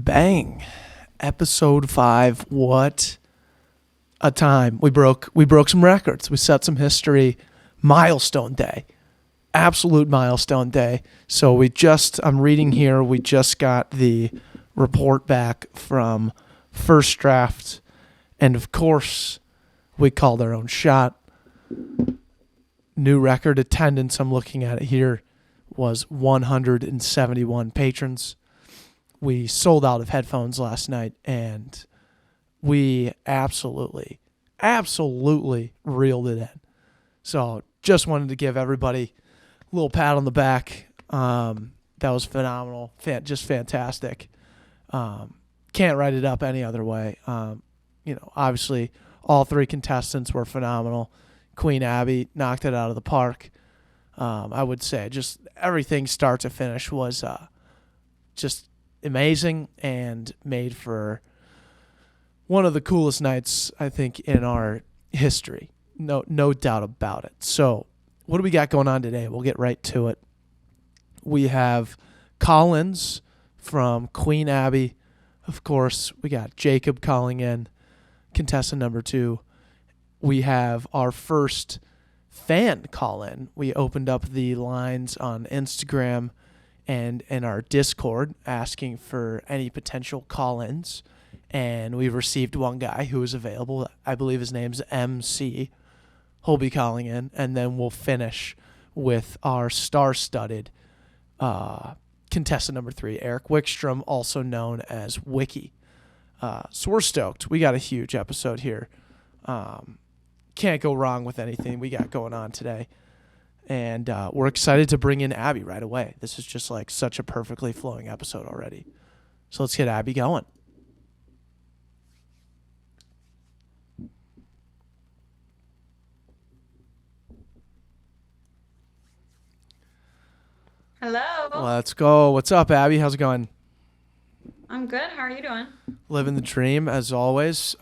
Bang. Episode 5. What a time. We broke some records. We set some history. Milestone day. Absolute milestone day. So I'm reading here, we just got the report back from First Draft. And of course, we called our own shot. New record attendance, I'm looking at it here, was 171 patrons. We sold out of headphones last night, and we absolutely reeled it in. So just wanted to give everybody a little pat on the back. That was phenomenal, just fantastic. Can't write it up any other way. Obviously, all three contestants were phenomenal. Kween Abbie knocked it out of the park. I would say just everything start to finish was just amazing and made for one of the coolest nights, I think, in our history. No doubt about it. So what do we got going on today? We'll get right to it. We have call-ins from Kween Abbie. Of course, we got Jacob calling in, contestant number 2. We have our first fan call-in. We opened up the lines on Instagram and in our Discord asking for any potential call-ins. And we received one guy who was available. I believe his name's MC. He'll be calling in. And then we'll finish with our star-studded contestant number 3, Erik Wickstrom, also known as Wicki. So we're stoked. We got a huge episode here. Can't go wrong with anything we got going on today. And we're excited to bring in Abbie right away. This is just like such a perfectly flowing episode already. So let's get Abbie going. Hello. Let's go. What's up, Abbie? How's it going? I'm good. How are you doing? Living the dream, as always.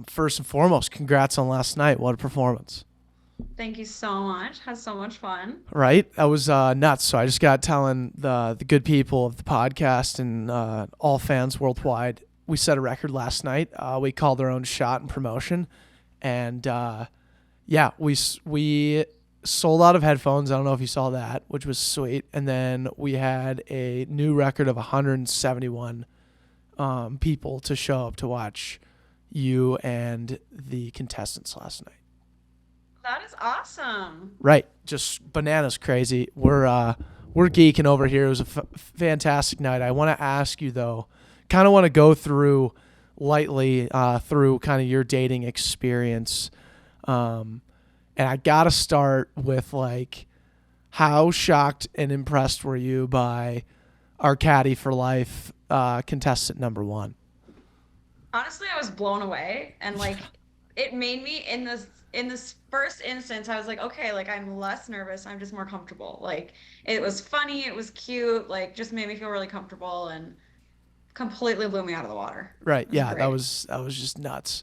First and foremost, congrats on last night. What a performance. Thank you so much. Had so much fun. Right? That was nuts. So I just got telling the good people of the podcast and all fans worldwide, we set a record last night. We called our own shot in promotion. And, we sold out of headphones. I don't know if you saw that, which was sweet. And then we had a new record of 171 people to show up to watch you and the contestants last night. That is awesome. Right. Just bananas crazy. We're geeking over here. It was a fantastic night. I want to ask you, though, kind of want to go through lightly through kind of your dating experience. And I got to start with, like, how shocked and impressed were you by our caddy for life contestant number 1? Honestly, I was blown away. And, like, it made me in this first instance, I was like, okay, like I'm less nervous. I'm just more comfortable. Like it was funny. It was cute. Like just made me feel really comfortable and completely blew me out of the water. Right. Yeah. Great. That was just nuts.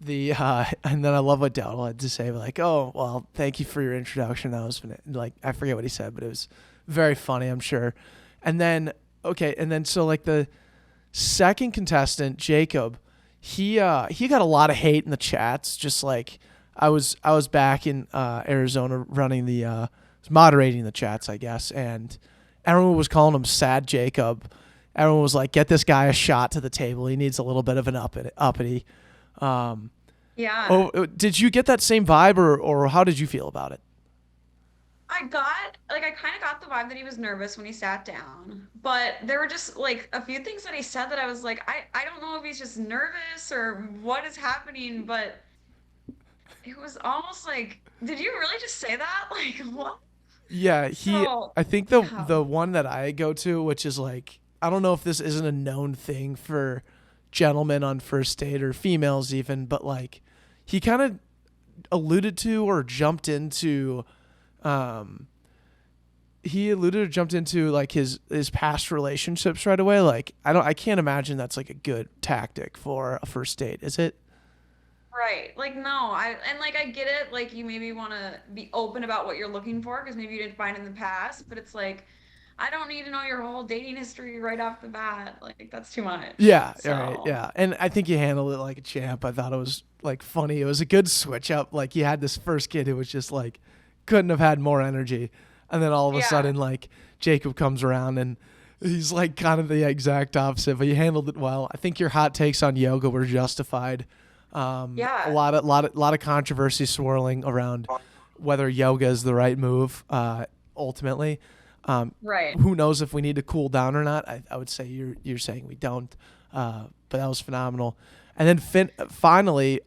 And then I love what Dowdle had to say, like, oh, well, thank you for your introduction. That was like, I forget what he said, but it was very funny, I'm sure. And then, so like the second contestant, Jacob, he got a lot of hate in the chats. Just like I was back in Arizona running moderating the chats, I guess, and everyone was calling him Sad Jacob. Everyone was like, "Get this guy a shot to the table. He needs a little bit of an uppity." Yeah. Oh, did you get that same vibe, or how did you feel about it? I kind of got the vibe that he was nervous when he sat down, but there were just like a few things that he said that I was like, I don't know if he's just nervous or what is happening, but it was almost like, did you really just say that? Like, what? Yeah, I think the Yeah. one that I go to, which is like, I don't know if this isn't a known thing for gentlemen on first date or females even, but like he kind of alluded to or jumped into like his past relationships right away. Like I can't imagine that's like a good tactic for a first date, is it? Right. Like, no, I get it. Like, you maybe want to be open about what you're looking for because maybe you didn't find it in the past, but it's like, I don't need to know your whole dating history right off the bat. Like that's too much. Yeah, all right, So yeah. And I think you handled it like a champ. I thought it was like funny. It was a good switch up. Like you had this first kid who was just like couldn't have had more energy. And then all of a yeah, sudden like Jacob comes around and he's like kind of the exact opposite, but you handled it well. I think your hot takes on yoga were justified. A yeah, lot of controversy swirling around whether yoga is the right move. Ultimately, right. who knows if we need to cool down or not? I would say you're saying we don't. But that was phenomenal. And then finally,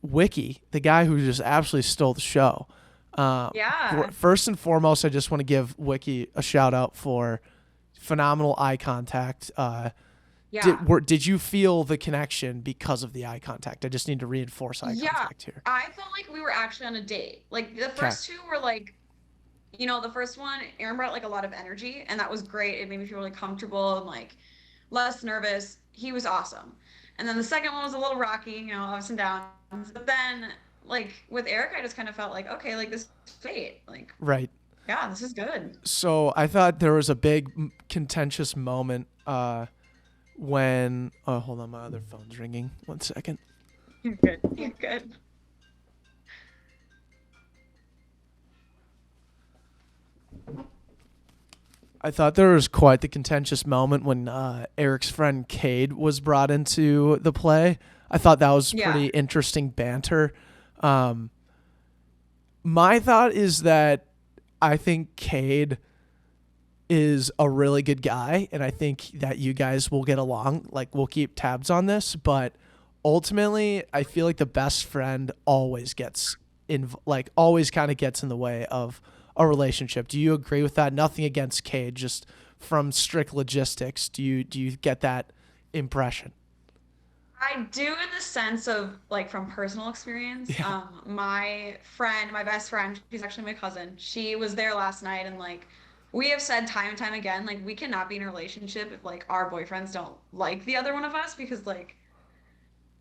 Wicki, the guy who just absolutely stole the show. Yeah, First and foremost, I just want to give Wicki a shout out for phenomenal eye contact. yeah. Did you feel the connection because of the eye contact? I just need to reinforce eye Yeah, contact here. I felt like we were actually on a date. Like the Okay. first two were like, the first one, Aaron brought like a lot of energy, and that was great. It made me feel really comfortable and like less nervous. He was awesome. And then the second one was a little rocky, ups and downs. But then like with Eric, I just kind of felt like, okay, like this is fate. Like, Right. yeah, this is good. So I thought there was a big contentious moment when. Oh, hold on, my other phone's ringing. 1 second. You're good. You're good. I thought there was quite the contentious moment when Eric's friend Cade was brought into the play. I thought that was Yeah. pretty interesting banter. Um, my thought is that I think Cade is a really good guy, and I think that you guys will get along. Like, we'll keep tabs on this, but ultimately, I feel like the best friend always gets always kind of gets in the way of a relationship. Do you agree with that? Nothing against Cade, just from strict logistics. Do you get that impression? I do in the sense of like from personal experience. Yeah. My friend, my best friend, she's actually my cousin. She was there last night and like we have said time and time again, like we cannot be in a relationship if like our boyfriends don't like the other one of us because like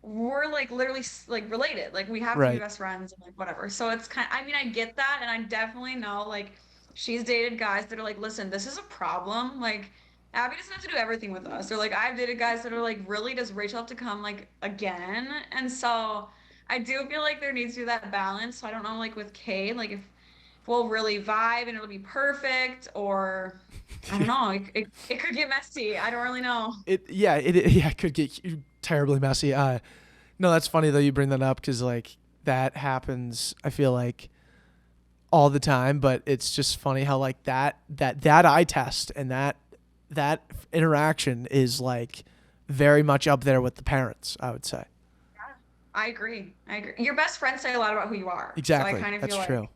we're like literally like related. Like we have to be Right. best friends and like whatever. So it's I mean, I get that and I definitely know like she's dated guys that are like, listen, this is a problem. Like Abby doesn't have to do everything with us. Or like I've dated guys that are like, really, does Rachel have to come like again? And so I do feel like there needs to be that balance. So I don't know, like with Kate, like if we'll really vibe and it'll be perfect, or I don't know, it could get messy. I don't really know. It could get terribly messy. No, that's funny though you bring that up because like that happens. I feel like all the time, but it's just funny how like that eye test and that interaction is like very much up there with the parents. I would say. Yeah, I agree. I agree. Your best friends say a lot about who you are. So I Exactly. kind of That's feel like, true.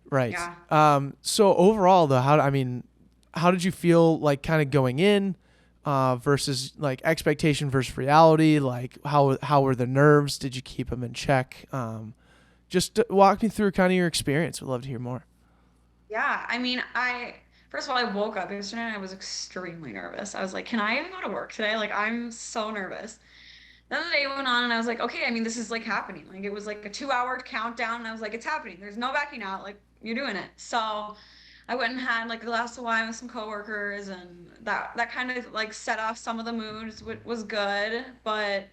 Right. yeah. So overall though, how did you feel like kind of going in versus like expectation versus reality? Like how were the nerves? Did you keep them in check? Just walk me through kind of your experience. Would love to hear more. Yeah. I mean, first of all, I woke up yesterday and I was extremely nervous. I was like, can I even go to work today? Like, I'm so nervous. Then the day went on and I was like, okay, I mean, this is like happening. Like, it was like a 2 hour countdown. And I was like, it's happening. There's no backing out. Like, you're doing it. So I went and had like a glass of wine with some coworkers and that kind of like set off some of the moods, which was good. But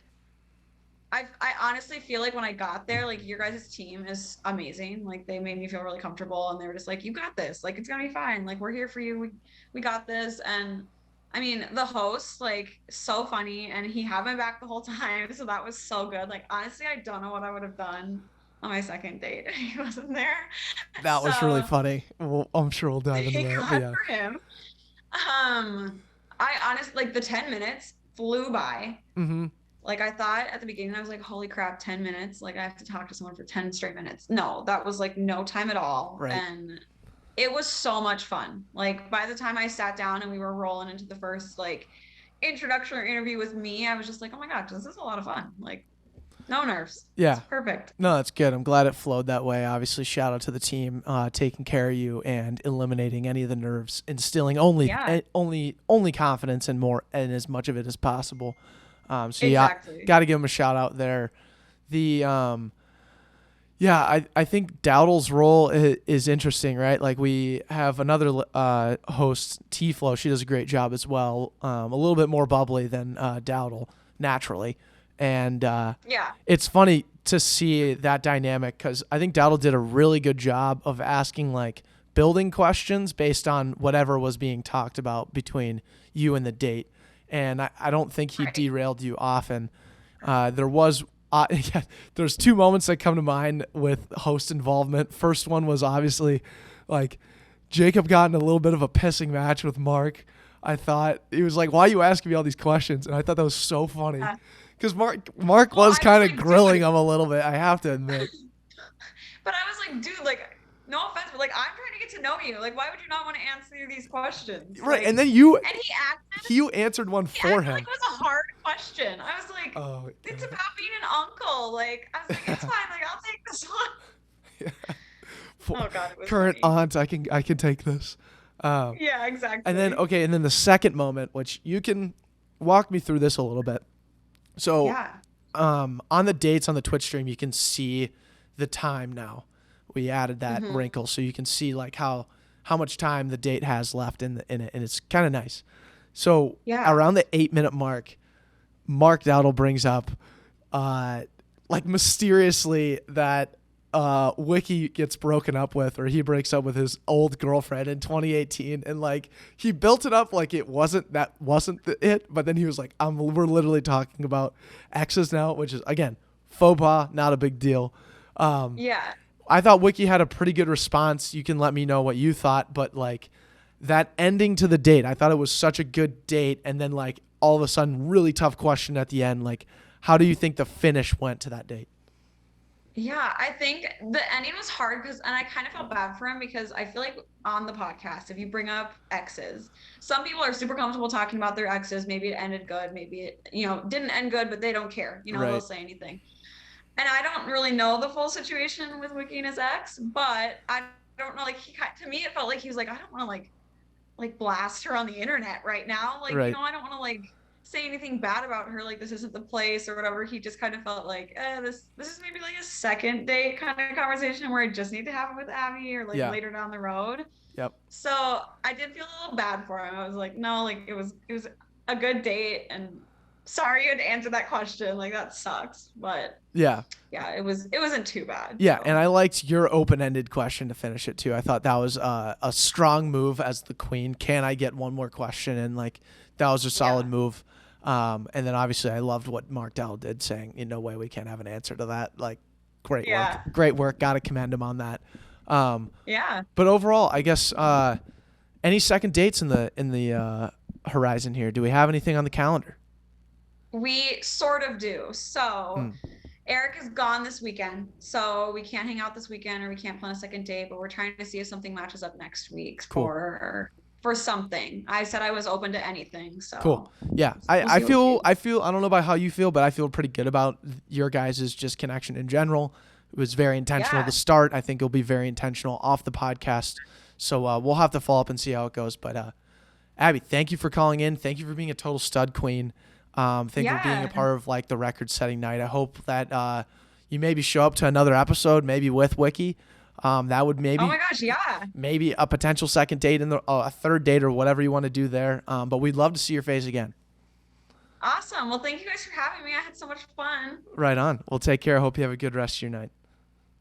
I honestly feel like when I got there, like your guys' team is amazing. Like they made me feel really comfortable and they were just like, you got this. Like it's gonna be fine. Like we're here for you. We got this. And I mean, the host, like so funny and he had my back the whole time. So that was so good. Like honestly, I don't know what I would have done on my second date if he wasn't there. That was really So funny. I'm sure we'll dive into thank that. But God yeah. for him. I honestly like the 10 minutes flew by. Mm-hmm. Like I thought at the beginning, I was like, holy crap, 10 minutes. Like I have to talk to someone for 10 straight minutes. No, that was like no time at all. Right. And it was so much fun. Like by the time I sat down and we were rolling into the first like introductory interview with me, I was just like, oh my gosh, this is a lot of fun. Like no nerves. It's Yeah. perfect. No, that's good. I'm glad it flowed that way. Obviously, shout out to the team taking care of you and eliminating any of the nerves, instilling Yeah, only confidence and more and as much of it as possible. So yeah, exactly. got to give them a shout out there. The Yeah, I think Dowdle's role is interesting, right? Like we have another host, T-Flow. She does a great job as well. A little bit more bubbly than Dowdle, naturally. And Yeah. it's funny to see that dynamic because I think Dowdle did a really good job of asking like building questions based on whatever was being talked about between you and the date. And I don't think he Right. derailed you often. Yeah, there's two moments that come to mind with host involvement. First one was obviously like Jacob got in a little bit of a pissing match with Mark. I thought he was like, "Why are you asking me all these questions?" And I thought that was so funny because Mark Well, was I was kind of like, grilling dude, him a little bit. I have to admit. but I was like, dude, like, no offense, but like, I'm trying to get to know you. Like, why would you not want to answer these questions? Right, Like, and then and you answered one he for acted like him. it was a hard question. I was like, Oh, it's about being an uncle. Like, I was like, it's fine. Like, I'll take this one. yeah. Oh God, it was Current funny. aunt, I can take this. Yeah, exactly. And then the second moment, which you can walk me through this a little bit. So, Yeah. on the dates on the Twitch stream, you can see the time now. We added that wrinkle, so you can see like how much time the date has left in it, and it's kind of nice. So Yeah. around the 8-minute mark, Mark Dowdle brings up, like mysteriously that Wicki gets broken up with, or he breaks up with his old girlfriend in 2018, and like he built it up like it wasn't it, but then he was like, we're literally talking about exes now, which is again faux pas, not a big deal. Yeah. I thought Wicki had a pretty good response. You can let me know what you thought, but like that ending to the date, I thought it was such a good date, and then like all of a sudden, really tough question at the end, like how do you think the finish went to that date? Yeah, I think the ending was hard and I kind of felt bad for him because I feel like on the podcast, if you bring up exes, some people are super comfortable talking about their exes. Maybe it ended good, maybe it, didn't end good, but they don't care. They'll Right. say anything. And I don't really know the full situation with Wicki and his ex, but I don't know. Like to me, it felt like he was like, I don't want to like blast her on the internet right now. Like, Right. I don't want to like say anything bad about her. Like this isn't the place or whatever. He just kind of felt like, this is maybe like a second date kind of conversation where I just need to have it with Abbie or like later down the road. Yep. So I did feel a little bad for him. I was like, no, like it was a good date, and sorry you had to answer that question. Like that sucks, but yeah, it wasn't too bad. Yeah, so. and I liked your open-ended question to finish it too. I thought that was a strong move as the queen. Can I get one more question? And like that was a solid move. And then obviously I loved what Mark Dowell did, saying, "In no way we can't have an answer to that." Like, great work. Got to commend him on that. But overall, I guess any second dates in the horizon here? Do we have anything on the calendar? We sort of do. So Erik is gone this weekend, so we can't hang out this weekend or we can't plan a second date, but we're trying to see if something matches up next week for something. I said I was open to anything. So cool. Yeah. I feel I don't know about how you feel, but I feel pretty good about your guys' just connection in general. It was very intentional to start. I think it'll be very intentional off the podcast. So we'll have to follow up and see how it goes. But Abbie, thank you for calling in. Thank you for being a total stud queen. Thank you for being a part of like the record-setting night. I hope that you maybe show up to another episode, maybe with Wicki. That would maybe. Oh my gosh, yeah. Maybe a potential second date and a third date or whatever you want to do there. But we'd love to see your face again. Awesome. Well, thank you guys for having me. I had so much fun. Right on. Well, take care. Hope you have a good rest of your night.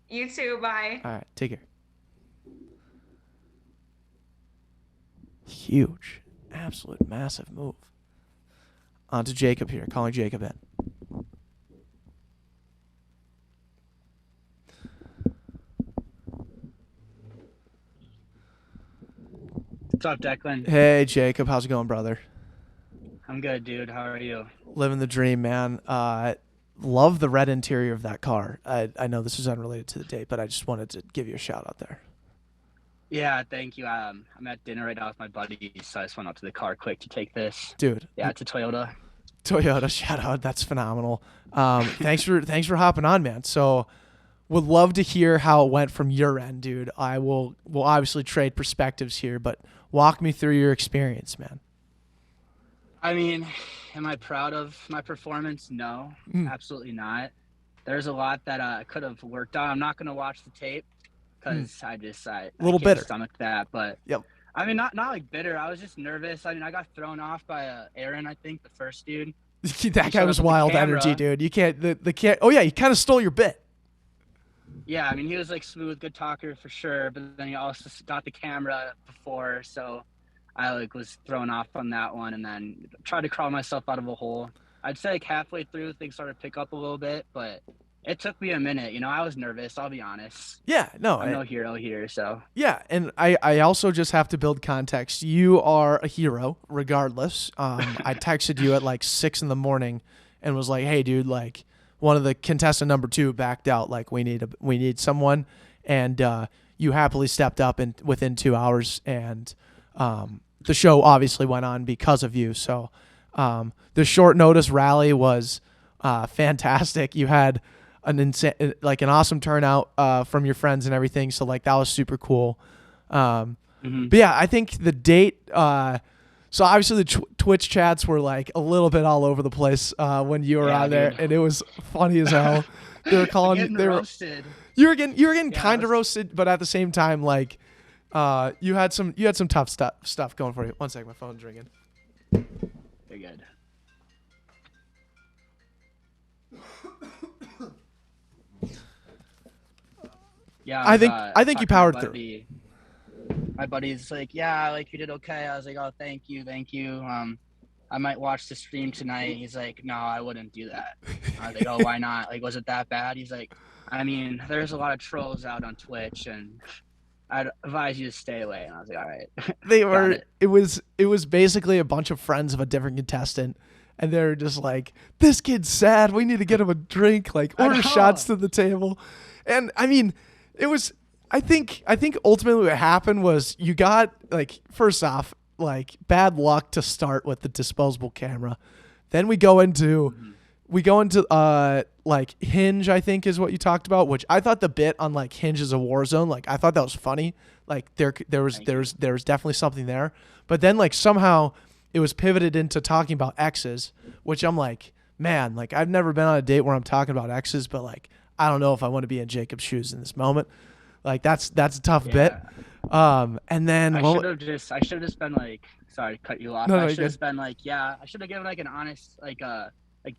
You too. Bye. All right. Take care. Huge. Absolute massive move. On to Jacob here. Calling Jacob in. What's up, Declan? Hey, Jacob. How's it going, brother? I'm good, dude. How are you? Living the dream, man. Love the red interior of that car. I know this is unrelated to the date, but I just wanted to give you a shout out there. Yeah, thank you. I'm at dinner right now with my buddies, so I just went up to the car quick to take this. Dude. Yeah, it's a Toyota. Toyota, shout out. That's phenomenal. Thanks for hopping on, man. So would love to hear how it went from your end, dude. We'll obviously trade perspectives here, but walk me through your experience, man. I mean, am I proud of my performance? No, absolutely not. there's a lot that I could have worked on. I'm not gonna watch the tape because I Little can't bitter. stomach that. But Yep. I mean, not like bitter. I was just nervous. I mean, I got thrown off by Aaron, I think, the first dude. That guy showed was up with the wild camera. energy, dude. You can't the can't. Oh yeah, he kind of stole your bit. Yeah, I mean, he was like smooth, good talker for sure. But then he also got the camera before, so I like was thrown off on that one, and then tried to crawl myself out of a hole. I'd say like halfway through, things started to pick up a little bit, but it took me a minute. You know, I was nervous. I'll be honest. Yeah, no, I'm no hero here, so. yeah, and I also just have to build context. You are a hero, regardless. I texted you at like 6 a.m. and was like, "Hey, dude, like one of the contestant number 2 backed out. Like we need someone," and you happily stepped up and within 2 hours, and the show obviously went on because of you. So the short notice rally was fantastic. You had an awesome turnout from your friends and everything. So like that was super cool. But yeah, I think the date. So obviously the Twitch chats were like a little bit all over the place when you were on there, and it was funny as hell. They were calling you. They were roasted. You were getting kind of roasted, but at the same time, like you had some tough stuff going for you. One second, my phone's ringing. You're good. Yeah, I think you powered through. My buddy's like, yeah, like you did okay. I was like, oh, thank you. I might watch the stream tonight. He's like, no, I wouldn't do that. I was like, oh, why not? Like, was it that bad? He's like, I mean, there's a lot of trolls out on Twitch, and I'd advise you to stay away. And I was like, all right. They were. It was basically a bunch of friends of a different contestant, and they're just like, this kid's sad. We need to get him a drink. Like order shots to the table, and I mean, it was. I think ultimately what happened was you got like first off like bad luck to start with the disposable camera, then we go into like Hinge, I think is what you talked about, which I thought the bit on like Hinge is a war zone. Like I thought that was funny. Like there was definitely something there, but then like somehow it was pivoted into talking about exes, which I'm like, man, like I've never been on a date where I'm talking about exes, but like I don't know if I want to be in Jacob's shoes in this moment. Like that's a tough bit. And then I should have just been like, sorry to cut you off. No, I should have been like, yeah, I should have given like an honest like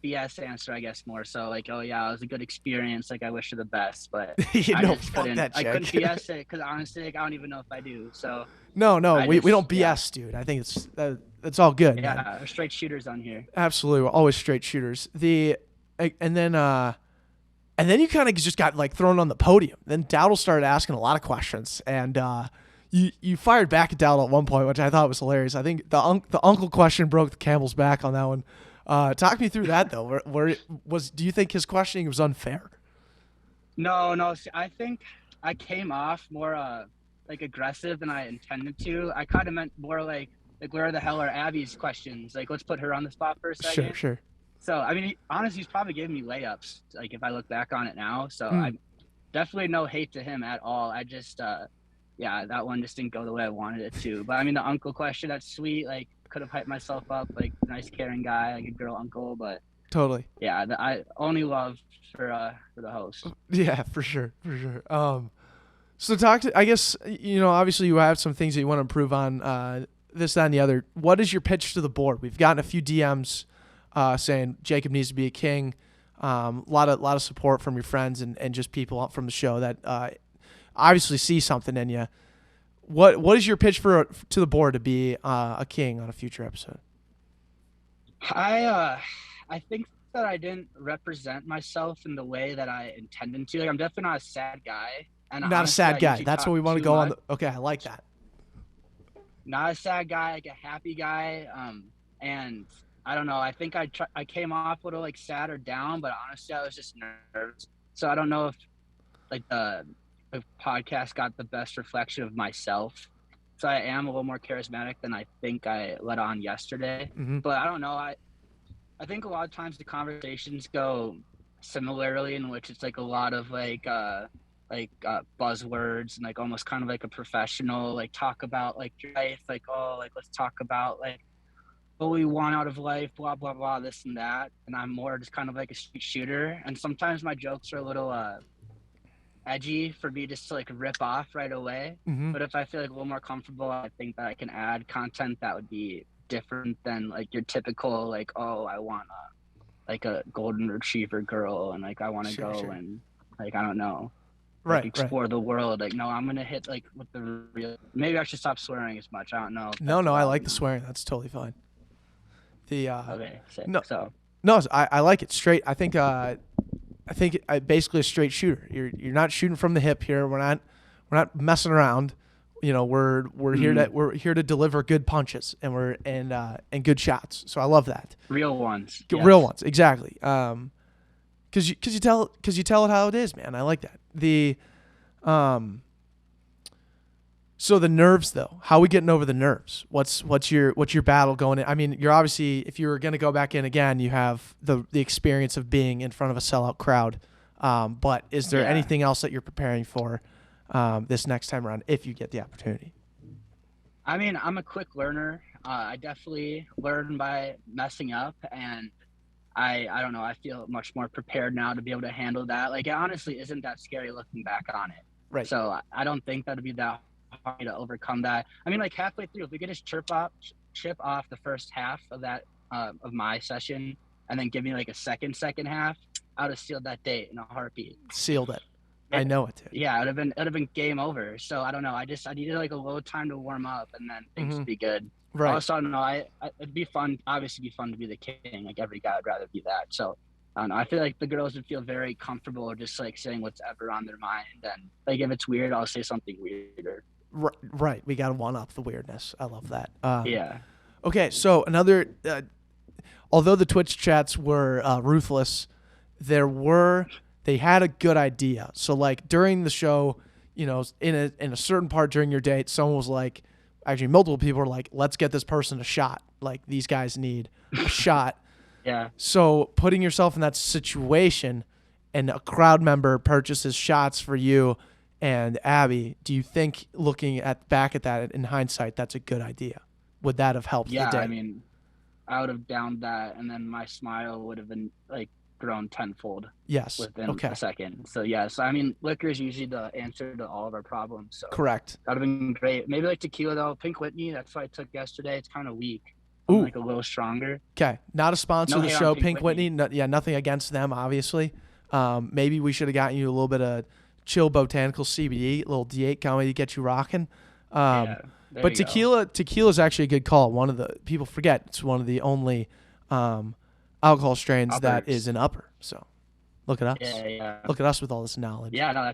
BS answer, I guess, more so like, oh yeah, it was a good experience, like I wish you the best, but you know, I couldn't BS it because honestly, like, I don't even know if I do. So no, we don't BS, dude. I think it's all good. Yeah, man. we're straight shooters on here. Absolutely, we're always straight shooters. And then you kind of just got like thrown on the podium. Then Dowdle started asking a lot of questions, and you fired back at Dowdle at one point, which I thought was hilarious. I think the uncle question broke the camel's back on that one. Talk me through that though. Do you think his questioning was unfair? No. See, I think I came off more like aggressive than I intended to. I kind of meant more like where the hell are Abbie's questions? Like let's put her on the spot for a second. Sure. So, I mean, honestly, he's probably giving me layups, like, if I look back on it now. So, I definitely no hate to him at all. I just, yeah, that one just didn't go the way I wanted it to. But, I mean, the uncle question, that's sweet. Like, could have hyped myself up, like, nice, caring guy, like a girl uncle. But, totally. Yeah, I only love for the host. Yeah, for sure. So, I guess, you know, obviously you have some things that you want to improve on, this, that, and the other. What is your pitch to the board? We've gotten a few DMs saying Jacob needs to be a king. A lot of support from your friends and just people from the show that obviously see something in you. What is your pitch to the board to be a king on a future episode? I think that I didn't represent myself in the way that I intended to. Like, I'm definitely not a sad guy. And not honestly, a sad guy. That's what we want to go on. Okay, I like that. Not a sad guy, like a happy guy. And I don't know. I think I came off a little like sad or down, but honestly, I was just nervous. So I don't know if like the podcast got the best reflection of myself. So I am a little more charismatic than I think I let on yesterday. Mm-hmm. But I don't know. I think a lot of times the conversations go similarly, in which it's like a lot of like buzzwords and like almost kind of like a professional like talk about like your life, like, oh, like let's talk about like what we want out of life, blah blah blah, this and that. And I'm more just kind of like a street shooter. And sometimes my jokes are a little edgy for me just to like rip off right away. Mm-hmm. But if I feel like a little more comfortable, I think that I can add content that would be different than like your typical like, oh, I want like a golden retriever girl and like I want to Sure, go sure. and like I don't know, like Right, right. explore the world. Like no, I'm gonna hit like with the real. Maybe I should stop swearing as much. I don't know. No, I like the swearing. That's totally fine. The Okay, sick. no. So No, I like it straight. I think basically a straight shooter. You're not shooting from the hip here. We're not messing around. You know, we're here to deliver good punches and good shots. So I love that. real ones. Real ones, exactly. Cause you tell it how it is, man. I like that. So the nerves though, how are we getting over the nerves? What's your battle going in? I mean, you're obviously, if you were going to go back in again, you have the experience of being in front of a sellout crowd. But is there anything else that you're preparing for this next time around if you get the opportunity? I mean, I'm a quick learner. I definitely learn by messing up, and I don't know. I feel much more prepared now to be able to handle that. Like, it honestly isn't that scary looking back on it. Right. So I don't think that'd be that hard to overcome that. I mean, like halfway through, if we could just chip off the first half of that of my session, and then give me like a second half, I would have sealed that date in a heartbeat. Sealed it. I know it, dude. Yeah, it'd have been game over. So I don't know. I needed like a little time to warm up, and then things would be good. Right. Also, I don't know. It'd be fun. Obviously, be fun to be the king. Like every guy would rather be that. So I don't know. I feel like the girls would feel very comfortable just like saying what's ever on their mind. And like if it's weird, I'll say something weirder. Right. We got to one up the weirdness. I love that. Yeah. Okay. So another, although the Twitch chats were ruthless, they had a good idea. So like during the show, you know, in a certain part during your date, someone was like, actually multiple people were like, let's get this person a shot. Like these guys need a shot. Yeah. So putting yourself in that situation and a crowd member purchases shots for you and Abby, do you think looking back at that in hindsight, that's a good idea? Would that have helped the day? I mean, I would have downed that, and then my smile would have been like grown tenfold. Yes. Within a second. So yes, I mean, liquor is usually the answer to all of our problems. So correct. That'd have been great. Maybe like tequila though. Pink Whitney. That's what I took yesterday. It's kind of weak. Ooh. Like a little stronger. Okay. Not a sponsor of the show. Pink Whitney. Nothing against them, obviously. Maybe we should have gotten you a little bit of chill botanical CBD, a little D8 comedy to get you rocking. But tequila is actually a good call. One of the people forget it's one of the only alcohol strains that is an upper. So look at us. Yeah. Look at us with all this knowledge. Yeah, no,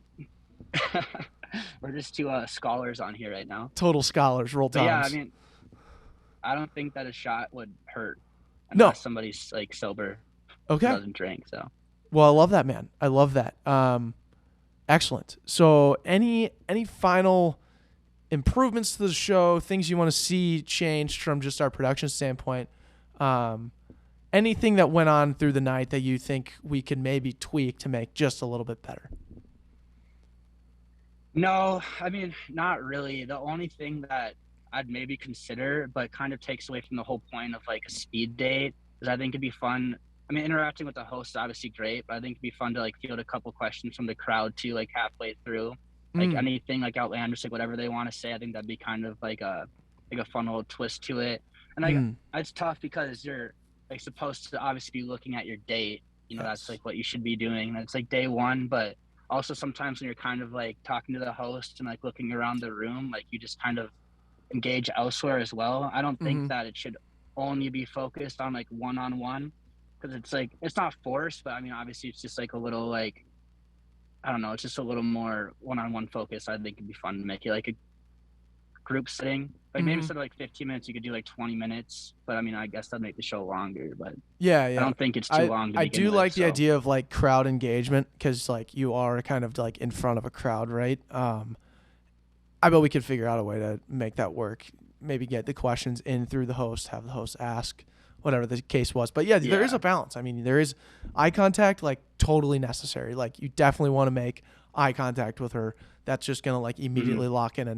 we're just two scholars on here right now. Total scholars, roll times. Yeah, I mean, I don't think that a shot would hurt unless somebody's like sober. Okay. Doesn't drink. So. Well, I love that, man. I love that. Excellent. So any final improvements to the show, things you want to see changed from just our production standpoint, anything that went on through the night that you think we could maybe tweak to make just a little bit better? No, I mean, not really. The only thing that I'd maybe consider, but kind of takes away from the whole point of like a speed date, is I think it'd be fun. I mean, interacting with the host is obviously great, but I think it'd be fun to like field a couple questions from the crowd too, like halfway through. Like anything like outlandish, like whatever they want to say. I think that'd be kind of like a fun little twist to it. And like it's tough because you're like supposed to obviously be looking at your date. You know, that's like what you should be doing. That's like day one, but also sometimes when you're kind of like talking to the host and like looking around the room, like you just kind of engage elsewhere as well. I don't think that it should only be focused on like one-on-one, because it's like it's not forced, but I mean obviously it's just like a little like I don't know, it's just a little more one-on-one focus. I think it'd be fun to make it like a group setting. Like maybe instead of like 15 minutes, you could do like 20 minutes. But I mean, I guess that'd make the show longer. But yeah. I don't think it's too long. I do like the idea of like crowd engagement, because like you are kind of like in front of a crowd, right? I bet we could figure out a way to make that work. Maybe get the questions in through the host, have the host ask, whatever the case was. But yeah, there is a balance. I mean, there is eye contact, like totally necessary. Like you definitely want to make eye contact with her. That's just going to like immediately lock in a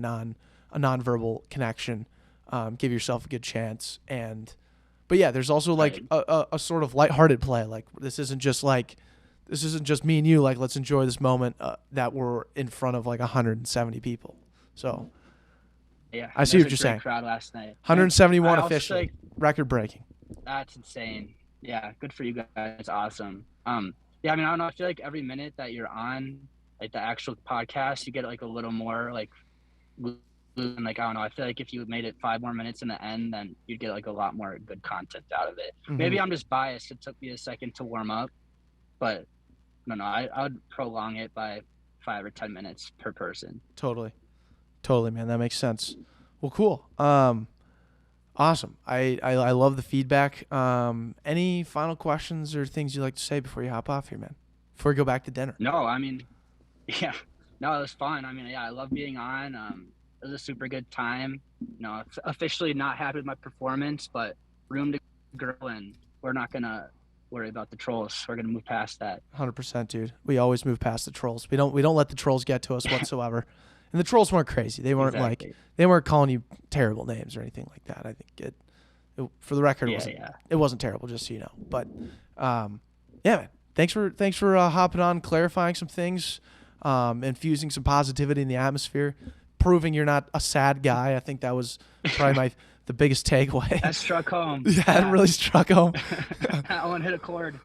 nonverbal connection, give yourself a good chance. And But yeah, there's also like Right. a sort of lighthearted play. Like this isn't just me and you. Like let's enjoy this moment that we're in front of like 170 people. So Yeah, I see there's what a you're great saying. crowd last night. And 171 I also officially, like record breaking. that's insane. Yeah, good for you guys. Awesome. Yeah, I mean, I don't know. I feel like every minute that you're on like the actual podcast, you get like a little more like, and like I don't know. I feel like if you made it 5 more minutes in the end, then you'd get like a lot more good content out of it. Mm-hmm. Maybe I'm just biased. It took me a second to warm up, but no, I would prolong it by 5 or 10 minutes per person. Totally, man. That makes sense. Well, cool. Awesome. I love the feedback. Any final questions or things you'd like to say before you hop off here, man? Before we go back to dinner? No, I mean, yeah, no, it was fun. I mean, yeah, I love being on. It was a super good time. Officially not happy with my performance, but room to grow, and we're not gonna worry about the trolls. We're gonna move past that. 100%, dude. We always move past the trolls. We don't let the trolls get to us whatsoever. And the trolls weren't crazy. They weren't Exactly. they weren't calling you terrible names or anything like that. I think it for the record, it wasn't terrible, just so you know. But yeah, man. Thanks for hopping on, clarifying some things, infusing some positivity in the atmosphere, proving you're not a sad guy. I think that was probably the biggest takeaway. That struck home. Yeah, it really struck home. That one hit a chord.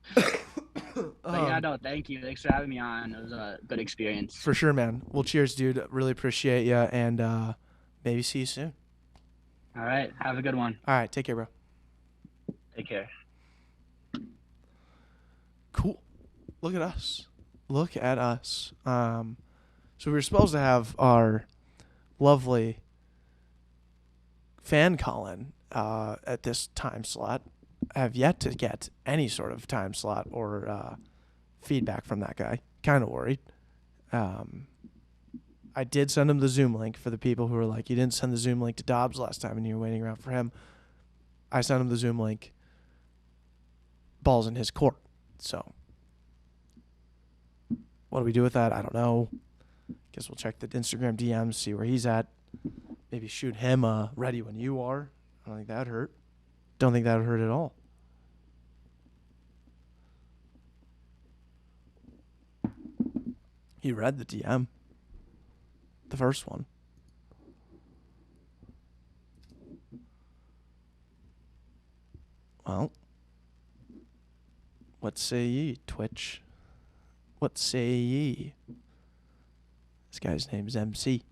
But yeah, no, thank you. Thanks for having me on. It was a good experience. For sure, man. Well, cheers, dude. Really appreciate you, and maybe see you soon. All right. Have a good one. All right. Take care, bro. Take care. Cool. Look at us. Look at us. So we were supposed to have our lovely fan call-in at this time slot. I have yet to get any sort of time slot or feedback from that guy. Kind of worried. I did send him the Zoom link for the people who were like, you didn't send the Zoom link to Dobbs last time and you were waiting around for him. I sent him the Zoom link. Ball's in his court. So what do we do with that? I don't know. Guess we'll check the Instagram DMs, see where he's at. Maybe shoot him ready when you are. I don't think that would hurt. Don't think that would hurt at all. He read the DM. The first one. Well, what say ye, Twitch? What say ye? This guy's name is MC.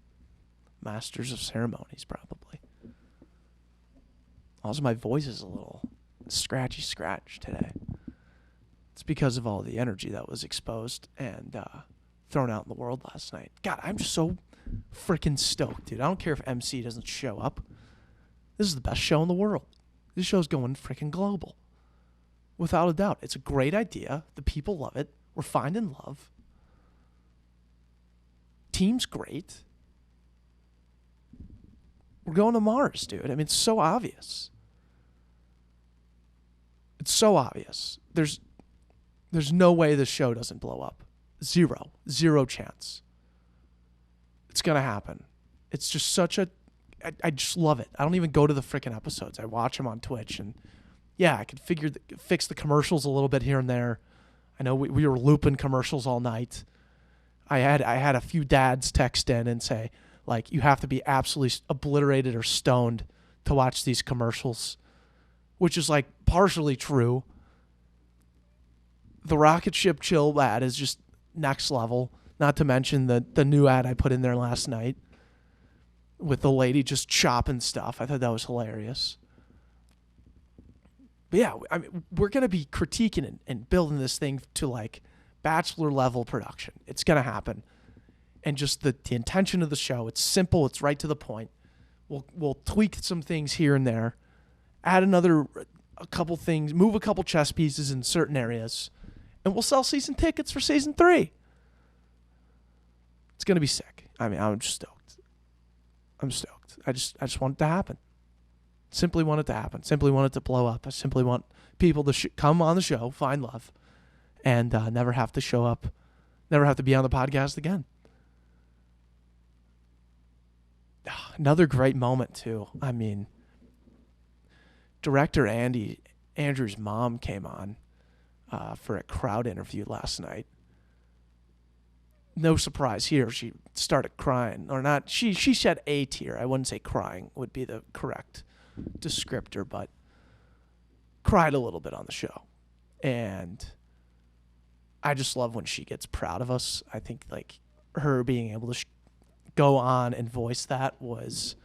Masters of Ceremonies, probably. Also, my voice is a little scratchy scratch today. It's because of all the energy that was exposed and thrown out in the world last night. God, I'm so freaking stoked, dude. I don't care if MC doesn't show up. This is the best show in the world. This show's going freaking global. Without a doubt. It's a great idea. The people love it. We're finding love. Team's great. We're going to Mars, dude. I mean, it's so obvious. It's so obvious. There's no way this show doesn't blow up. Zero chance. It's going to happen. It's just I just love it. I don't even go to the freaking episodes. I watch them on Twitch, and yeah, I could fix the commercials a little bit here and there. I know we were looping commercials all night. I had a few dads text in and say, like, you have to be absolutely obliterated or stoned to watch these commercials, which is like partially true. The rocket ship chill ad is just next level. Not to mention the new ad I put in there last night with the lady just chopping stuff. I thought that was hilarious. But yeah, I mean, we're going to be critiquing and building this thing to like bachelor level production. It's going to happen. And just the intention of the show, it's simple, it's right to the point. We'll tweak some things here and there, add a couple things, move a couple chess pieces in certain areas, and we'll sell season tickets for season 3. It's going to be sick. I mean, I'm just stoked. I'm stoked. I just want it to happen. Simply want it to happen. Simply want it to blow up. I simply want people to come on the show, find love, and never have to show up, never have to be on the podcast again. Another great moment, too. I mean, director Andrew's mom came on for a crowd interview last night. No surprise here. She started crying, or not. She shed a tear. I wouldn't say crying would be the correct descriptor, but cried a little bit on the show. And I just love when she gets proud of us. I think like her being able to go on and voice that was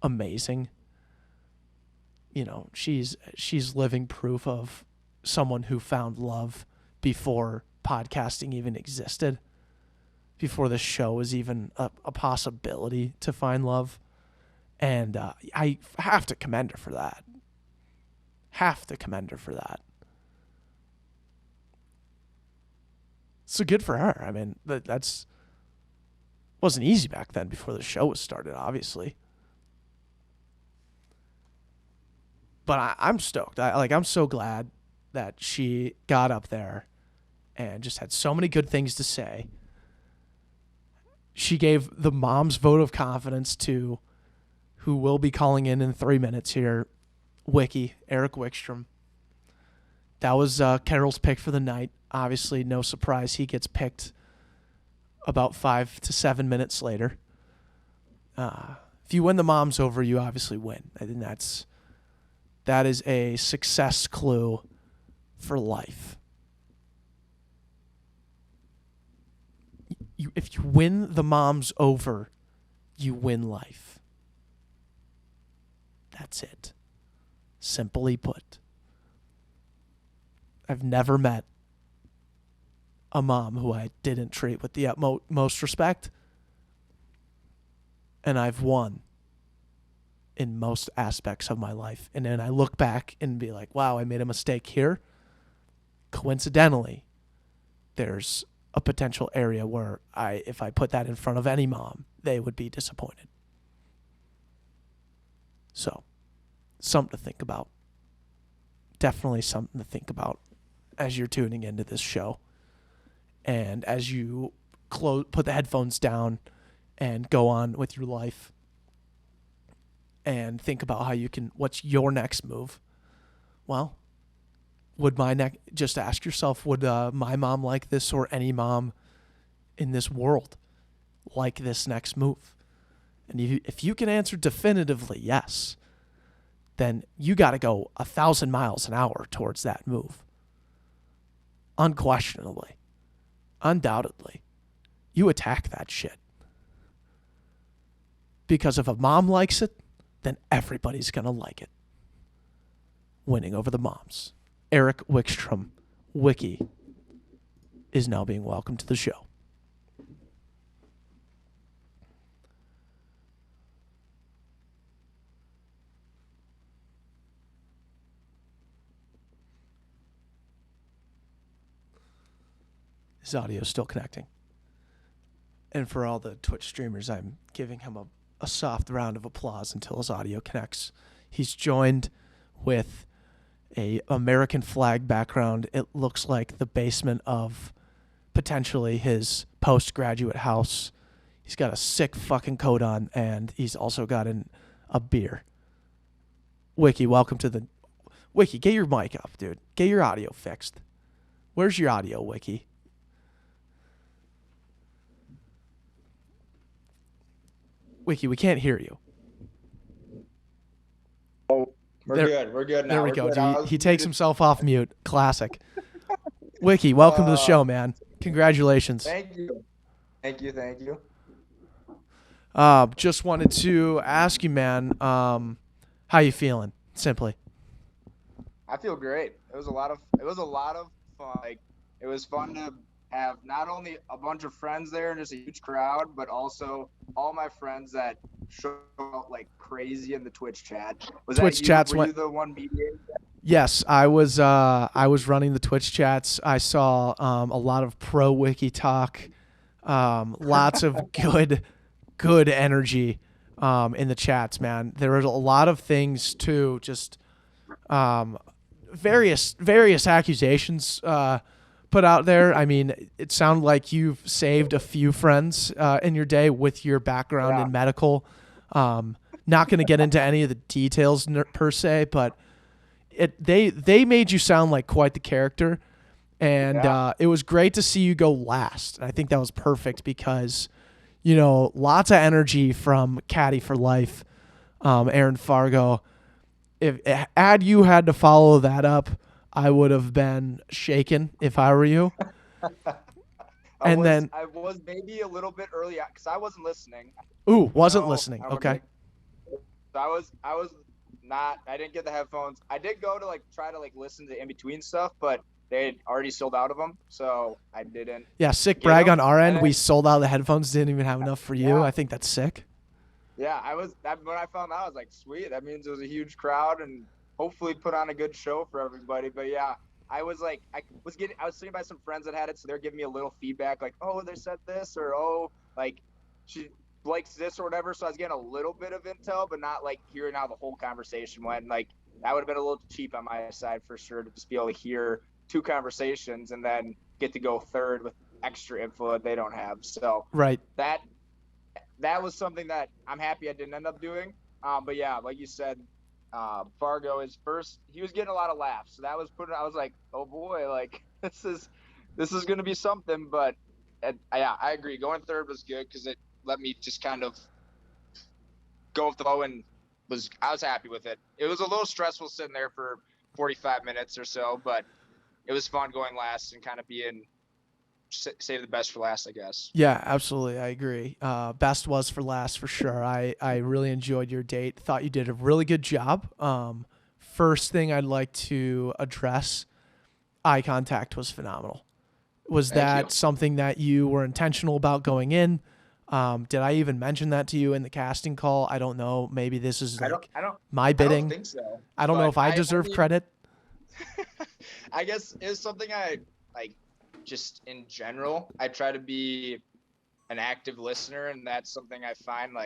amazing. You know, she's living proof of someone who found love before podcasting even existed, before the show was even a possibility to find love. And I have to commend her for that. So good for her. I mean, that's wasn't easy back then before the show was started, obviously. But I'm stoked. I'm so glad that she got up there and just had so many good things to say. She gave the mom's vote of confidence to who will be calling in 3 minutes here, Wicki, Erik Wickstrom. That was Carol's pick for the night. Obviously, no surprise he gets picked about 5 to 7 minutes later. If you win the moms over, you obviously win. I think that is a success clue for life. If you win the moms over, you win life. That's it. Simply put. I've never met a mom who I didn't treat with the utmost respect, and I've won in most aspects of my life. And then I look back and be like, wow, I made a mistake here. Coincidentally, there's a potential area where if I put that in front of any mom, they would be disappointed. So, something to think about. Definitely something to think about as you're tuning into this show. And as you put the headphones down and go on with your life and think about what's your next move? Well, just ask yourself, would my mom like this, or any mom in this world like this next move? And if you can answer definitively yes, then you got to go 1,000 miles an hour towards that move. Unquestionably. Undoubtedly. You attack that shit. Because if a mom likes it, then everybody's going to like it. Winning over the moms. Erik Wickstrom, Wicki, is now being welcomed to the show. His audio is still connecting. And for all the Twitch streamers, I'm giving him a soft round of applause until his audio connects. He's joined with a American flag background. It looks like the basement of potentially his postgraduate house. He's got a sick fucking coat on, and he's also got a beer. Wicki, welcome to the... Wicki, get your mic up, dude. Get your audio fixed. Where's your audio, Wicki? Wicki, we can't hear you. Oh, we're good now. There we go. He takes himself off mute. Classic. Wicki, welcome to the show, man. Congratulations. Thank you. Just wanted to ask you, man, how you feeling? Simply. I feel great. It was a lot of fun. Like, it was fun to have not only a bunch of friends there and just a huge crowd, but also all my friends that show out like crazy in the Twitch chat. Were you the one mediating? Yes, I was running the Twitch chats. I saw a lot of pro Wicki talk, lots of good energy in the chats, man. There was a lot of things too, just various accusations put out there. I mean, it sounded like you've saved a few friends in your day with your background in medical. Not going to get into any of the details per se, but they made you sound like quite the character, and it was great to see you go last. I think that was perfect because, lots of energy from Caddy for Life, Aaron Fargo. If had you had to follow that up, I would have been shaken if I were you. I was maybe a little bit early because I wasn't listening. Wasn't listening. Okay. I was not. I didn't get the headphones. I did go to try to listen to in between stuff, but they had already sold out of them, so I didn't. Yeah, sick brag on our end. We sold out the headphones. Didn't even have enough for you. Yeah. I think that's sick. Yeah, when I found out, I was like, sweet. That means it was a huge crowd and hopefully put on a good show for everybody. But yeah, I was sitting by some friends that had it, so they're giving me a little feedback, like, oh, they said this, or she likes this or whatever. So I was getting a little bit of intel, but not hearing how the whole conversation went. That would have been a little cheap on my side for sure to just be able to hear two conversations and then get to go third with extra info that they don't have. So right. That was something that I'm happy I didn't end up doing. But yeah, like you said, Fargo is first. He was getting a lot of laughs, so I was like, oh boy, this is gonna be something. But yeah, I agree. Going third was good because it let me just kind of go with the flow, and I was happy with it. It was a little stressful sitting there for 45 minutes or so, but it was fun going last and kind of save the best for last, I guess. Yeah, absolutely. I agree. Best was for last for sure. I really enjoyed your date. Thought you did a really good job. First thing I'd like to address, eye contact was phenomenal. Was that something that you were intentional about going in? Did I even mention that to you in the casting call? I don't know. Maybe this is my bidding. I don't think so. I don't know if I deserve credit. I guess it's something I just in general, I try to be an active listener, and that's something I find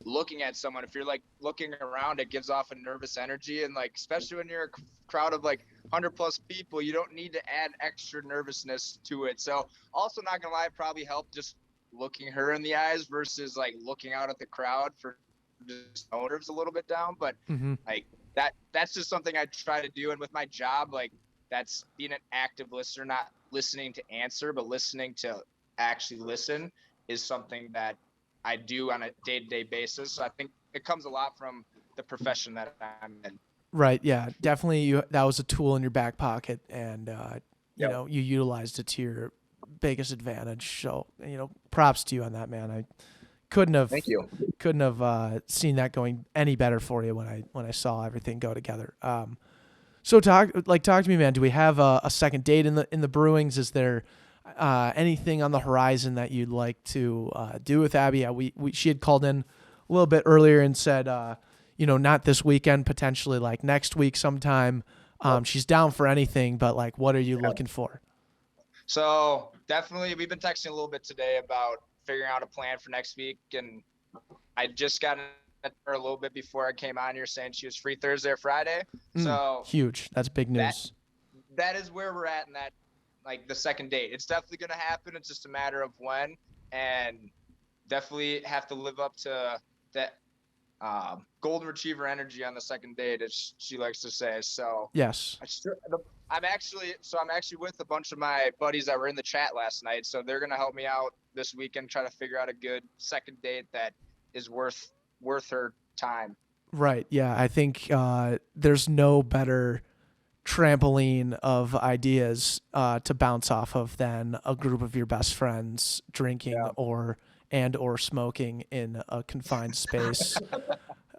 looking at someone, if you're looking around, it gives off a nervous energy, and especially when you're a crowd of 100 plus people, you don't need to add extra nervousness to it. So also, not gonna lie, it probably helped just looking her in the eyes versus looking out at the crowd for just nerves a little bit down. But that's just something I try to do, and with my job, that's being an active listener, not listening to answer, but listening to actually listen is something that I do on a day-to-day basis. So I think it comes a lot from the profession that I'm in. Right. Yeah, definitely. That was a tool in your back pocket, and you utilized it to your biggest advantage. So, props to you on that, man. I couldn't have seen that going any better for you when I saw everything go together. So talk to me, man. Do we have a second date in the brewings? Is there anything on the horizon that you'd like to do with Abbie? She had called in a little bit earlier and said, not this weekend, potentially next week sometime. She's down for anything, but what are you looking for? So definitely, we've been texting a little bit today about figuring out a plan for next week, and I just got her a little bit before I came on here saying she was free Thursday or Friday. So huge. That's big news. That is where we're at in that, the second date. It's definitely going to happen. It's just a matter of when, and definitely have to live up to that golden retriever energy on the second date, as she likes to say. So yes, I'm actually with a bunch of my buddies that were in the chat last night. So they're going to help me out this weekend, try to figure out a good second date that is worth her time. Right. Yeah. I think there's no better trampoline of ideas to bounce off of than a group of your best friends drinking or smoking in a confined space,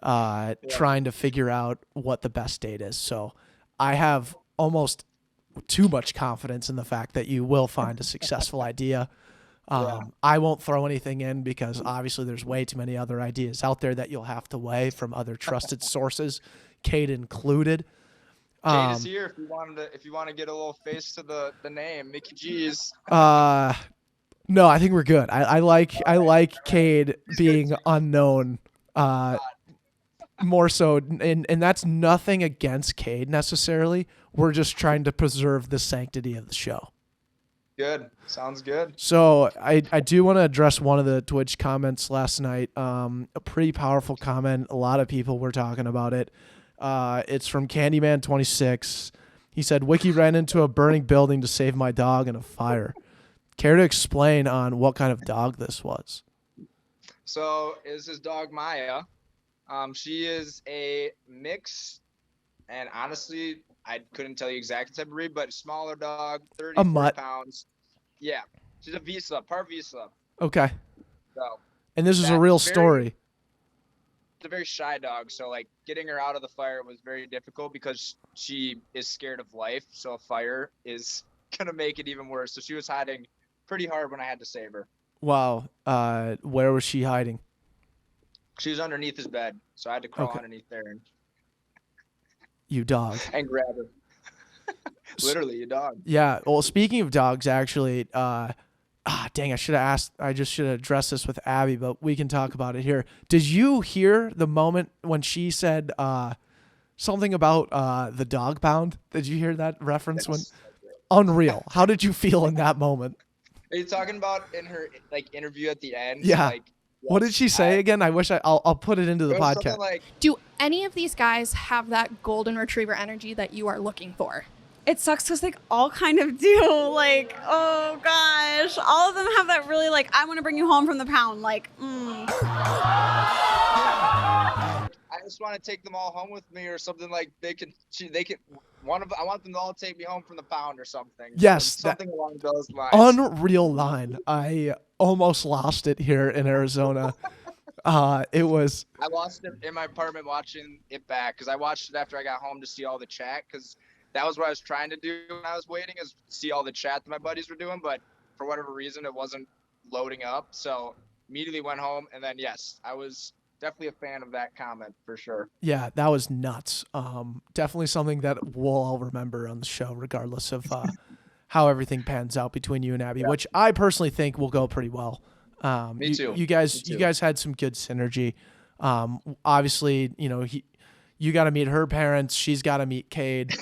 trying to figure out what the best date is. So I have almost too much confidence in the fact that you will find a successful idea. I won't throw anything in because obviously there's way too many other ideas out there that you'll have to weigh from other trusted sources, Kate included. Kate is here if you want to get a little face to the name, Mickey G's. No, I think we're good. I like Cade being unknown more so, and that's nothing against Cade necessarily. We're just trying to preserve the sanctity of the show. Good. Sounds good. So I do want to address one of the Twitch comments last night. A pretty powerful comment. A lot of people were talking about it. It's from Candyman26. He said, Wicki ran into a burning building to save my dog in a fire. Care to explain on what kind of dog this was? So is his dog Maya. She is a mix, and honestly, I couldn't tell you exact type of breed, but smaller dog, 30, A 40 mutt. pounds. Yeah, she's a Vizsla, part Vizsla. Okay. So And this is a That's real very- story. it's a very shy dog, so like getting her out of the fire was very difficult because she is scared of life. So a fire is gonna make it even worse. So she was hiding pretty hard when I had to save her. Wow. Where was she hiding? She was underneath his bed, so I had to crawl Okay. underneath there You dog. and grab her. Literally, a dog. Yeah. Well, speaking of dogs, actually, dang, I should have asked. I just should have addressed this with Abby, but we can talk about it here. Did you hear the moment when she said something about the dog pound? Did you hear that reference? When Yes. unreal. How did you feel in that moment? Are you talking about in her like interview at the end? Yeah. Like, What did she say again? I wish I'll put it into the It was something podcast. like, Do any of these guys have that golden retriever energy that you are looking for? It sucks because like all kind of do. Like, oh gosh, all of them have that really like I want to bring you home from the pound. Like, I just want to take them all home with me or something. Like they can one of I want them to all take me home from the pound or something. Yes, something along those lines. Unreal line. I almost lost it here in Arizona. It was I lost it in my apartment watching it back because I watched it after I got home to see all the chat because that was what I was trying to do when I was waiting is see all the chat that my buddies were doing, but for whatever reason it wasn't loading up. So immediately went home and then yes, I was definitely a fan of that comment for sure. yeah, that was nuts. Definitely something that we'll all remember on the show, regardless of how everything pans out between you and Abby, which I personally think will go pretty well. Me too. You guys, Me too. you guys had some good synergy. Obviously, you know, you got to meet her parents. She's got to meet Cade.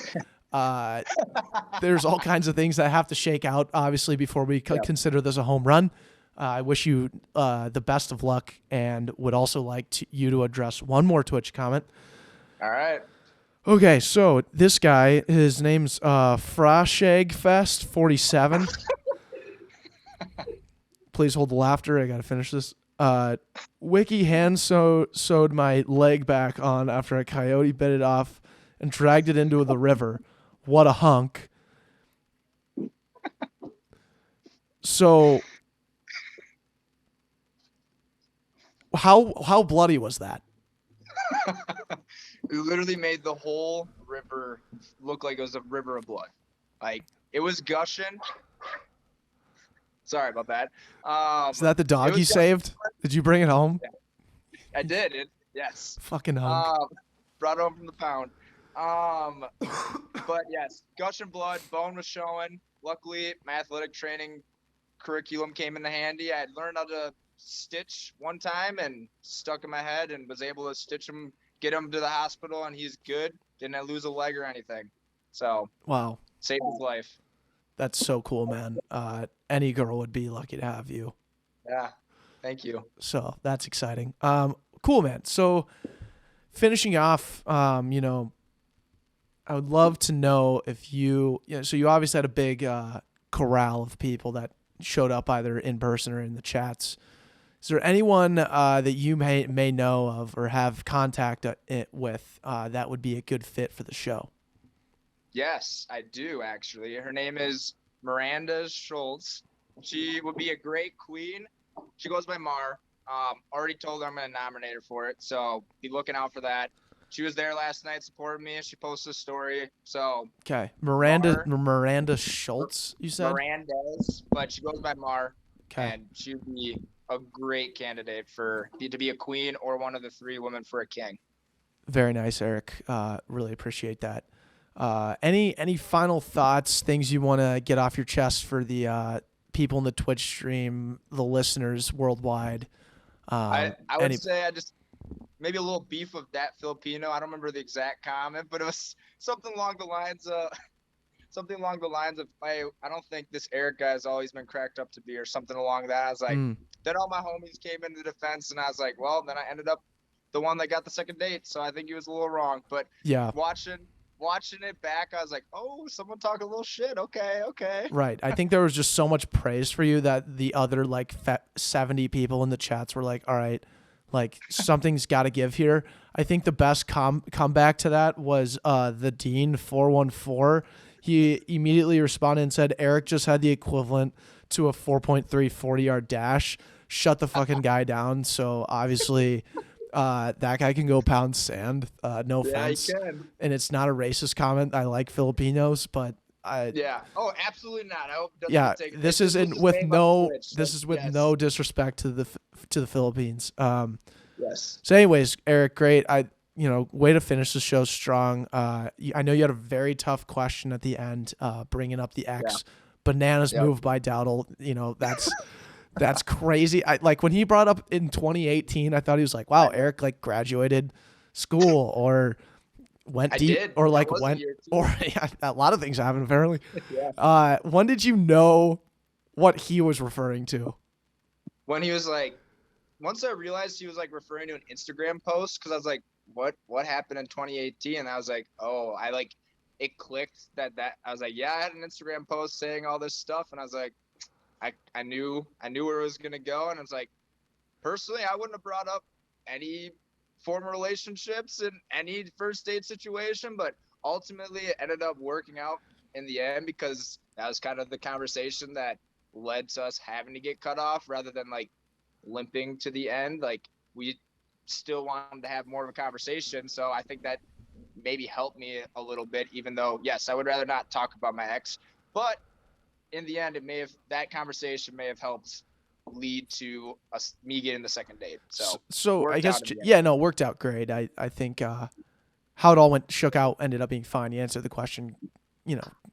There's all kinds of things that have to shake out, obviously, before we consider this a home run. I wish you the best of luck, and would also like you to address one more Twitch comment. All right. Okay, so this guy, his name's Frashegfest47. Please hold the laughter. I gotta finish this. Wicki hand sewed my leg back on after a coyote bit it off and dragged it into the river. What a hunk. So how bloody was that? We literally made the whole river look like it was a river of blood. Like it was gushing. Sorry about that. Is that the it dog was you saved? Did you bring it home? I did it. Yes. Fucking hunk. Brought it home from the pound. But yes, gushing blood, bone was showing. Luckily, my athletic training curriculum came in handy. I had learned how to stitch one time and stuck in my head and was able to stitch him, get him to the hospital, and he's good. Didn't lose a leg or anything. So Wow. saved his life. That's so cool, man. Any girl would be lucky to have you. Yeah. Thank you. So that's exciting. Cool, man. So finishing off, you know, I would love to know if so you obviously had a big corral of people that showed up either in person or in the chats. Is there anyone that you may know of or have contact with that would be a good fit for the show? Yes, I do actually. Her name is Miranda Schultz. She would be a great queen. She goes by Mar. Already told her I'm going to nominate her for it, so be looking out for that. She was there last night supporting me. She posted a story. So Okay, Miranda Mar. Schultz, you said? Miranda's, but she goes by Mar, Okay. and she would be a great candidate to be a queen or one of the three women for a king. Very nice, Eric. Really appreciate that. Any final thoughts, things you want to get off your chest for the people in the Twitch stream, the listeners worldwide? I would say I just maybe a little beef of that Filipino. I don't remember the exact comment, but it was something along the lines of something along the lines of, hey, I don't think this Erik guy has always been cracked up to be, or something along that. I was like, then all my homies came into the defense, and I was like, well, then I ended up the one that got the second date, so I think he was a little wrong. But Yeah. watching it back, I was like, oh, someone talking a little shit. Okay. Right. I think there was just so much praise for you that the other like 70 people in the chats were like, all right, like something's got to give here. I think the best comeback to that was the Dean 414. He immediately responded and said, Erik just had the equivalent to a 4.3 40-yard dash. Shut the fucking guy down. So obviously that guy can go pound sand. No offense. Yeah, he can. And it's not a racist comment. I like Filipinos, but yeah. Oh, absolutely not. I hope it doesn't yeah, take, this is with no disrespect to the Philippines. Yes. So anyways, Erik, great. Way to finish the show strong. I know you had a very tough question at the end, bringing up the X bananas move by Dowdle. That's crazy. I like when he brought up in 2018. I thought he was like, wow, Erik like graduated school or went deep or like went or a lot of things happened apparently. When did you know what he was referring to? When he was like, once I realized he was like referring to an Instagram post, because I was like, what happened in 2018? And I was like, oh, it clicked that I was like, yeah, I had an Instagram post saying all this stuff, and I was like, I knew where it was gonna go, and I was like, personally, I wouldn't have brought up any former relationships in any first date situation, but ultimately it ended up working out in the end because that was kind of the conversation that led to us having to get cut off rather than like limping to the end. Like we still wanted to have more of a conversation, so I think that maybe helped me a little bit, even though yes, I would rather not talk about my ex, but in the end that conversation may have helped lead to me getting the second date. So I guess it worked out great. I think how it all shook out ended up being fine. You answered the question,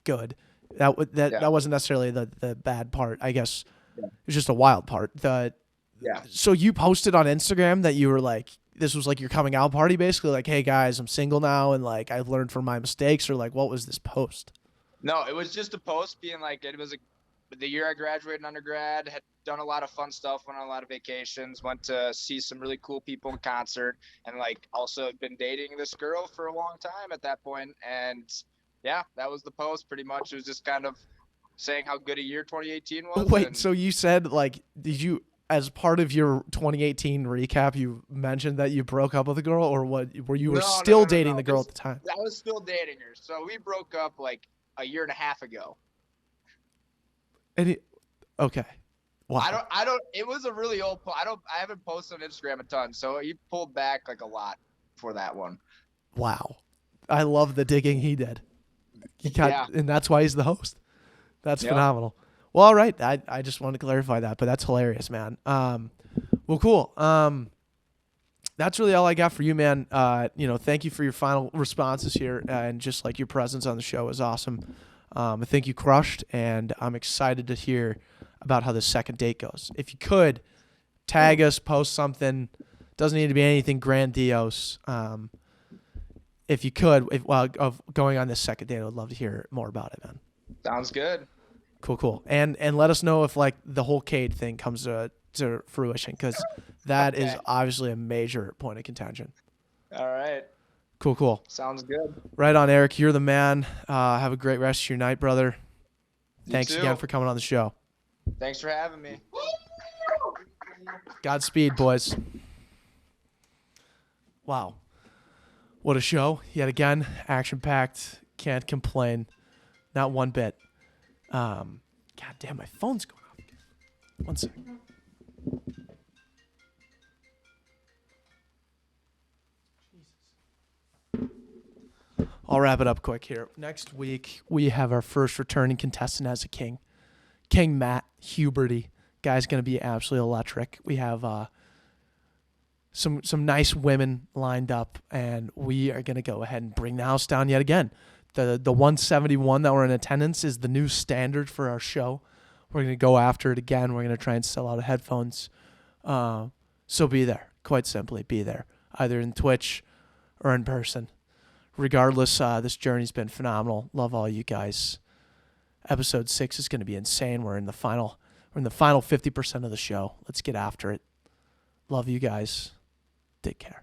good. That wasn't necessarily the bad part. I guess it was just a wild part. So you posted on Instagram that you were like, this was like your coming out party, basically like, hey guys, I'm single now and like I've learned from my mistakes, or like what was this post? No, it was just a post being like, it was the year I graduated undergrad, had done a lot of fun stuff, went on a lot of vacations, went to see some really cool people in concert, and like also had been dating this girl for a long time at that point. And yeah, that was the post pretty much. It was just kind of saying how good a year 2018 was. Wait, so you said like, did you, as part of your 2018 recap, you mentioned that you broke up with a girl, or what? Were you still dating the girl at the time? I was still dating her. So we broke up like a year and a half ago. Okay. Wow. I don't. It was a really old. I haven't posted on Instagram a ton, so he pulled back like a lot for that one. Wow. I love the digging he did. And that's why he's the host. That's phenomenal. Well, all right. I just wanted to clarify that, but that's hilarious, man. Well, cool. That's really all I got for you, man. Thank you for your final responses here, and just like your presence on the show is awesome. I think you crushed, and I'm excited to hear about how the second date goes. If you could, tag us, post something. Doesn't need to be anything grandiose. If you could, of going on this second date, I would love to hear more about it, man. Sounds good. Cool. And let us know if like the whole Cade thing comes to fruition, because that is obviously a major point of contention. All right. Cool. Sounds good. Right on, Erik. You're the man. Have a great rest of your night, brother. Thanks again for coming on the show. Thanks for having me. Godspeed, boys. Wow. What a show. Yet again, action-packed. Can't complain. Not one bit. God damn, my phone's going off. 1 second. I'll wrap it up quick here. Next week, we have our first returning contestant as a king. King Matt Huberty. Guy's going to be absolutely electric. We have some nice women lined up, and we are going to go ahead and bring the house down yet again. The 171 that were in attendance is the new standard for our show. We're going to go after it again. We're going to try and sell out of headphones. So be there. Quite simply, be there. Either in Twitch or in person. Regardless, this journey's been phenomenal. Love all you guys. Episode 6 is going to be insane. We're in the final 50% of the show. Let's get after it. Love you guys. Take care.